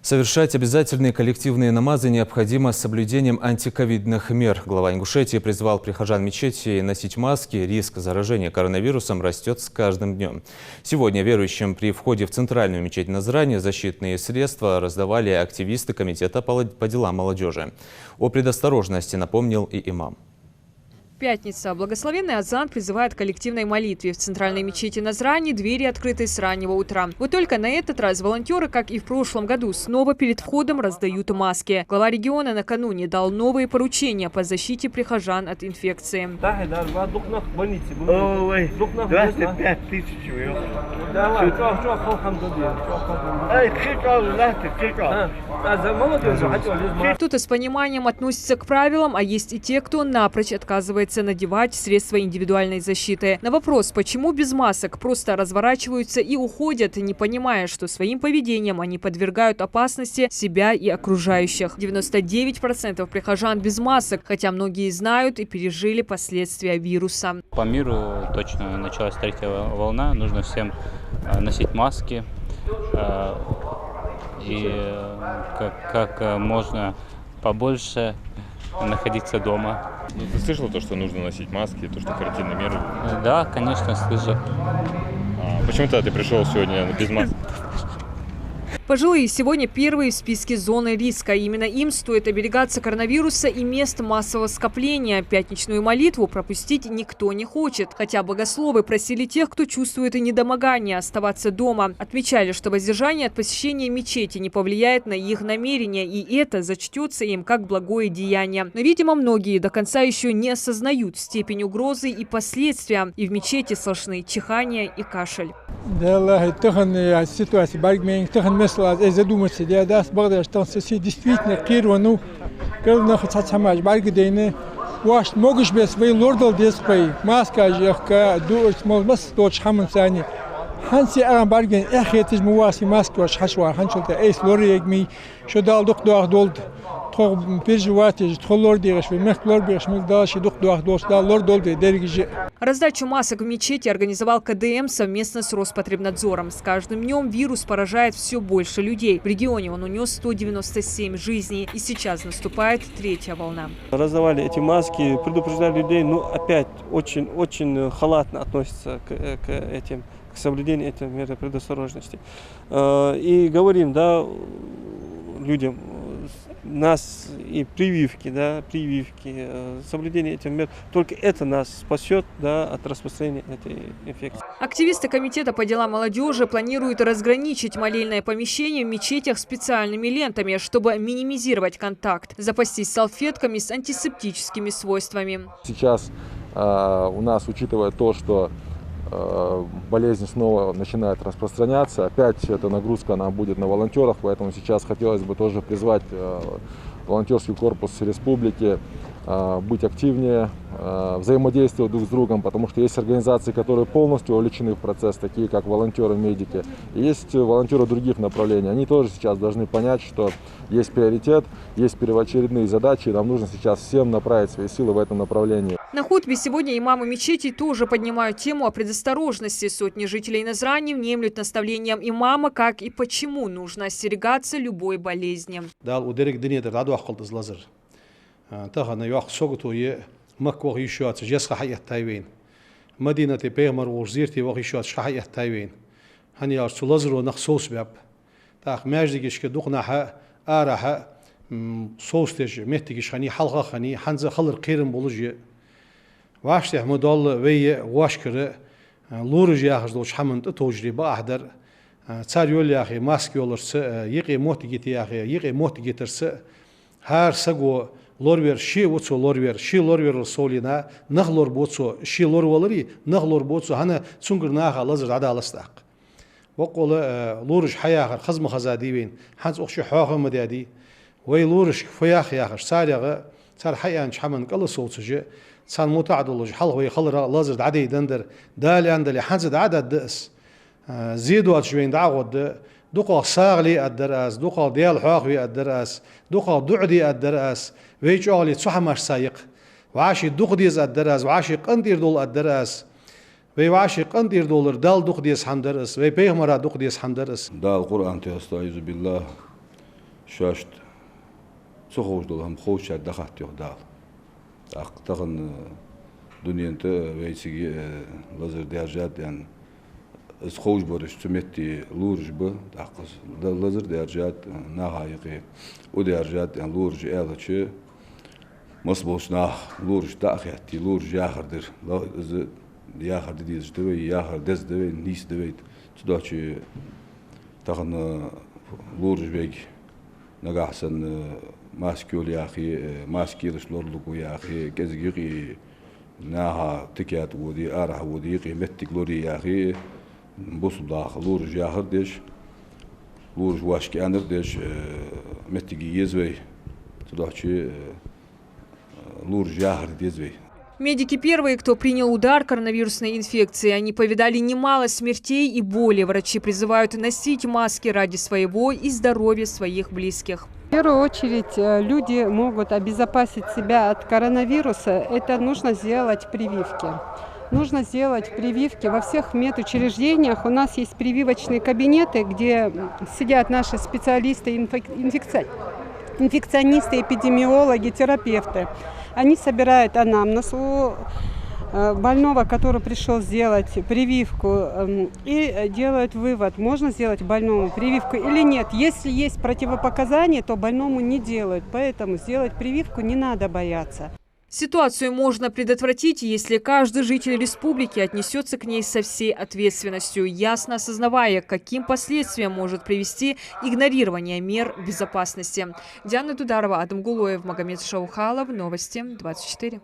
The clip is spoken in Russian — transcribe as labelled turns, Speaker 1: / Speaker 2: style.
Speaker 1: Совершать обязательные коллективные намазы необходимо с соблюдением антиковидных мер. Глава Ингушетии призвал прихожан мечети носить маски. Риск заражения коронавирусом растет с каждым днем. Сегодня верующим при входе в центральную мечеть Назрани защитные средства раздавали активисты комитета по делам молодежи. О предосторожности напомнил и имам.
Speaker 2: Пятница. Благословенный азан призывает к коллективной молитве. В центральной мечети Назрани двери открыты с раннего утра. Вот только на этот раз волонтеры, как и в прошлом году, снова перед входом раздают маски. Глава региона накануне дал новые поручения по защите прихожан от инфекции.
Speaker 3: 25 тысяч.
Speaker 2: Кто-то с пониманием относится к правилам, а есть и те, кто напрочь отказывается надевать средства индивидуальной защиты. На вопрос, почему без масок, просто разворачиваются и уходят, не понимая, что своим поведением они подвергают опасности себя и окружающих. 99% прихожан без масок, хотя многие знают и пережили последствия вируса.
Speaker 4: По миру точно началась третья волна, нужно всем носить маски и как можно побольше находиться дома.
Speaker 5: Ты слышал то, что нужно носить маски, то, что карантинные меры?
Speaker 4: Да, конечно, слышал.
Speaker 5: Почему ты пришел сегодня без маски?
Speaker 2: Пожилые сегодня первые в списке зоны риска. Именно им стоит оберегаться коронавируса и мест массового скопления. Пятничную молитву пропустить никто не хочет. Хотя богословы просили тех, кто чувствует и недомогание, оставаться дома. Отмечали, что воздержание от посещения мечети не повлияет на их намерения, и это зачтется им как благое деяние. Но, видимо, многие до конца еще не осознают степень угрозы и последствия. И в мечети слышны чихание и кашель.
Speaker 6: Из-за думать, я даст Бог, что все действительно кирвану, когда хотят самаж, баргидейны, ваш могешь без своей лордал дисплей, маска, жахка, душ, молбас, точ, хамансани. Ханси арам барген, эхетиш муаси маски ваш хашва, ханчулта эйс лори эгми, что дал дух дуах долд.
Speaker 2: Раздачу масок в мечети организовал КДМ совместно с Роспотребнадзором. С каждым днем вирус поражает все больше людей. В регионе он унес 197 жизней. И сейчас наступает третья волна.
Speaker 7: Раздавали эти маски, предупреждали людей, но опять очень халатно относятся к соблюдению этих мер предосторожности. И говорим, да, людям, нас и прививки, соблюдение этих мер, только это нас спасет, от распространения этой инфекции.
Speaker 2: Активисты комитета по делам молодежи планируют разграничить молельное помещение в мечетях специальными лентами, чтобы минимизировать контакт, запастись салфетками с антисептическими свойствами.
Speaker 8: Сейчас у нас, учитывая то, что болезнь снова начинает распространяться. Опять эта нагрузка она будет на волонтерах, поэтому сейчас хотелось бы тоже призвать волонтерский корпус республики быть активнее, взаимодействовать друг с другом, потому что есть организации, которые полностью вовлечены в процесс, такие как волонтеры-медики. И есть волонтеры других направлений. Они тоже сейчас должны понять, что есть приоритет, есть первоочередные задачи, и нам нужно сейчас всем направить свои силы в этом направлении.
Speaker 2: На хутбе сегодня имамы мечетей тоже поднимают тему о предосторожности. Сотни жителей Назрани внемлют наставлениям имама, как и почему нужно остерегаться любой болезни.
Speaker 9: تاخذنا ياخذ سوقته مكوه يشوات جسخ حياة تايوين مدينة بيغمر وزيرتي وغي يشوات شحياة تايوين هني أرسل لزر ونخصوص باب تاخ ماجديش كدوقنا ح آرح صوستج مهتيش خني حلقة خني حنز خلر قيرن بولوجي واشته مدال وي واشكر لورج ياخذ دوش حمنت تجربة أحضر صار يقول يا أخي ماسك يولرس يقي موتيجي يا أخي يقي موتيجي ترس هر سجو لوربير شي وتسو لوربير شي لوربير سولينا نخلور بوتسو شي لور ولري نخلور بوتسو هنا سونغر ناخا لزر عدا لستاق وقول لورج حياخر خزم خزادي وين حنز أخشي حاخم مدادي وي لورج فياخ ياخر صار حيان شحمن قل صوتسجي صار متعدلج حل وي خلر لزر عدي دندر دالي عندلي حنز عدا دس زيدوا شوين دعوت دوقا صاغلي الدرس دوقا ديال حاقوي الدرس دوقا دعدي الدرس ويج أغلي تصحمش سايق وعاشي دقديز الدرس وعاشي قندير دول الدرس وعاشي قندير دولار دال دقديز حمدرس وبيغمرا دقديز حمدرس
Speaker 10: دا القرآن تستعيذ بالله шашт сохождолам хоушар дахат йодал. Ақтағын дүниенті вейсіге лазер дәржат ян схож борыш цуметти лурж б ақыз лазер дәржат нағайығы о дәржат ян лурж әлічі мас болшына лурж дақиятти лурж яғырдыр яғырды дейзді яғыр дездді нисді tudāči tāgan lūrž bēgi nagāsan māskjoli jāxi, māskjīlish lorlugu jāxi, gezgiri nāha tikēt wodi, ārah wodi, qīmettik lori jāxi, busuldāx lūrž jāxir desh, lūrž vaşki anir desh, mettigi yezvei, tudāči lūrž jāxir dezvei.
Speaker 2: Медики первые, кто принял удар коронавирусной инфекции. Они повидали немало смертей и боли. Врачи призывают носить маски ради своего и здоровья своих близких.
Speaker 11: В первую очередь люди могут обезопасить себя от коронавируса. Это нужно сделать прививки. Нужно сделать прививки во всех медучреждениях. У нас есть прививочные кабинеты, где сидят наши специалисты, инфекционисты, эпидемиологи, терапевты. Они собирают анамнез у больного, который пришел сделать прививку, и делают вывод, можно сделать больному прививку или нет. Если есть противопоказания, то больному не делают, поэтому сделать прививку не надо бояться.
Speaker 2: Ситуацию можно предотвратить, если каждый житель республики отнесется к ней со всей ответственностью, ясно осознавая, к каким последствиям может привести игнорирование мер безопасности. Диана Дударова, Адам Гулоев, Магомед Шаухалов. Новости 24.